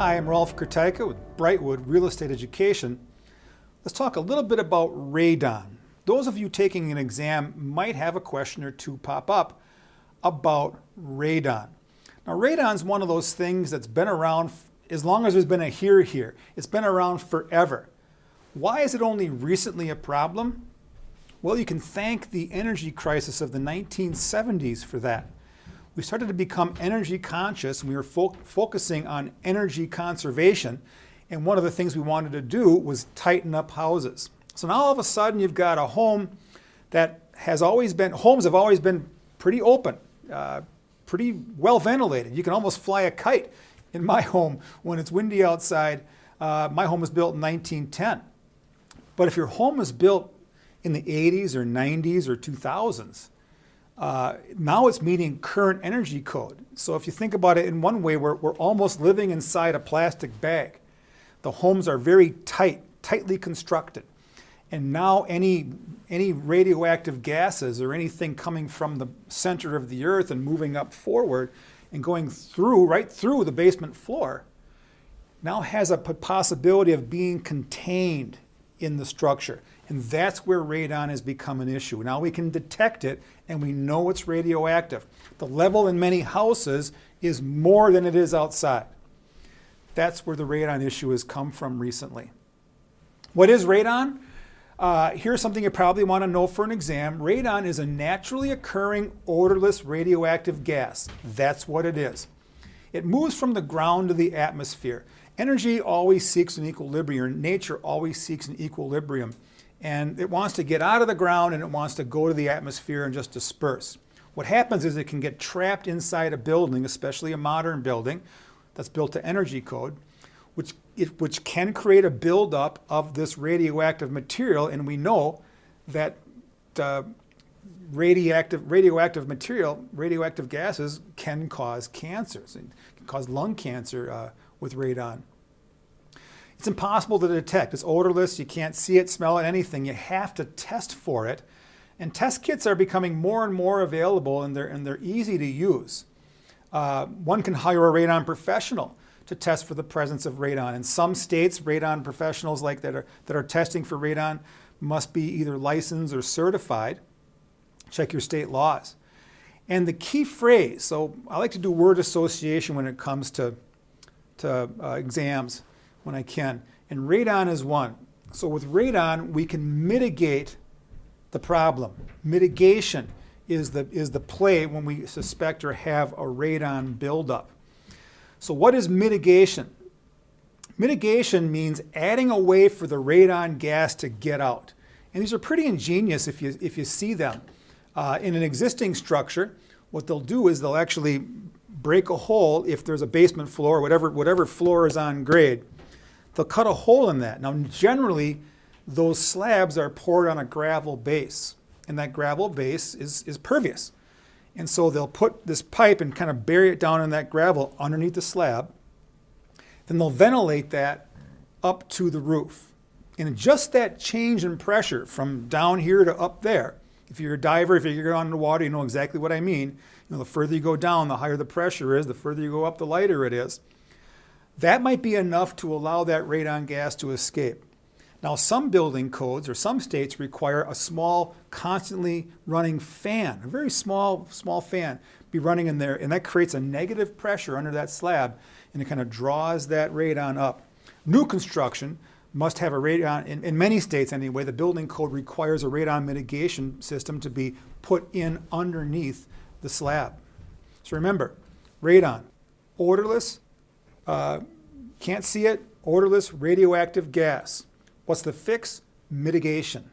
Hi, I'm Rolf Kurtyka with Brightwood Real Estate Education. Let's talk a little bit about radon. Those of you taking an exam might have a question or two pop up about radon. Now, radon's one of those things that's been around as long as there's been a here. It's been around forever. Why is it only recently a problem? Well, you can thank the energy crisis of the 1970s for that. We started to become energy conscious and we were focusing on energy conservation. And one of the things we wanted to do was tighten up houses. So now all of a sudden you've got a home that homes have always been pretty open, pretty well ventilated. You can almost fly a kite in my home when it's windy outside. My home was built in 1910. But if your home was built in the 80s or 90s or 2000s, now it's meeting current energy code. So if you think about it in one way, we're almost living inside a plastic bag. The homes are very tightly constructed. And now any radioactive gases or anything coming from the center of the earth and moving up forward and going right through the basement floor now has a possibility of being contained in the structure. And that's where radon has become an issue. Now we can detect it and we know it's radioactive. The level in many houses is more than it is outside. That's where the radon issue has come from recently. What is radon? Here's something you probably want to know for an exam. Radon is a naturally occurring odorless radioactive gas. That's what it is. It moves from the ground to the atmosphere. Energy always seeks an equilibrium. Nature always seeks an equilibrium. And it wants to get out of the ground and it wants to go to the atmosphere and just disperse. What happens is it can get trapped inside a building, especially a modern building that's built to energy code, which can create a buildup of this radioactive material. And we know that radioactive gases can cause cancers and can cause lung cancer with radon. It's impossible to detect. It's odorless. You can't see it, smell it, anything. You have to test for it. And test kits are becoming more and more available, and they're easy to use. One can hire a radon professional to test for the presence of radon. In some states, radon professionals that are testing for radon must be either licensed or certified. Check your state laws. And the key phrase, so I like to do word association when it comes to exams when I can. And radon is one. So with radon, we can mitigate the problem. Mitigation is the play when we suspect or have a radon buildup. So what is mitigation? Mitigation means adding a way for the radon gas to get out. And these are pretty ingenious if you see them. In an existing structure, what they'll do is they'll actually break a hole if there's a basement floor, whatever floor is on grade. They'll cut a hole in that. Now, generally, those slabs are poured on a gravel base, and that gravel base is pervious. And so they'll put this pipe and kind of bury it down in that gravel underneath the slab. Then they'll ventilate that up to the roof. And just that change in pressure from down here to up there, if you're a diver, if you're on the water, you know exactly what I mean. You know, the further you go down, the higher the pressure is. The further you go up, the lighter it is. That might be enough to allow that radon gas to escape. Now, some building codes or some states require a small, constantly running fan, a very small fan, be running in there, and that creates a negative pressure under that slab, and it kind of draws that radon up. New construction must have a radon, in many states anyway, the building code requires a radon mitigation system to be put in underneath the slab. So remember, radon, odorless, can't see it, odorless radioactive gas. What's the fix? Mitigation.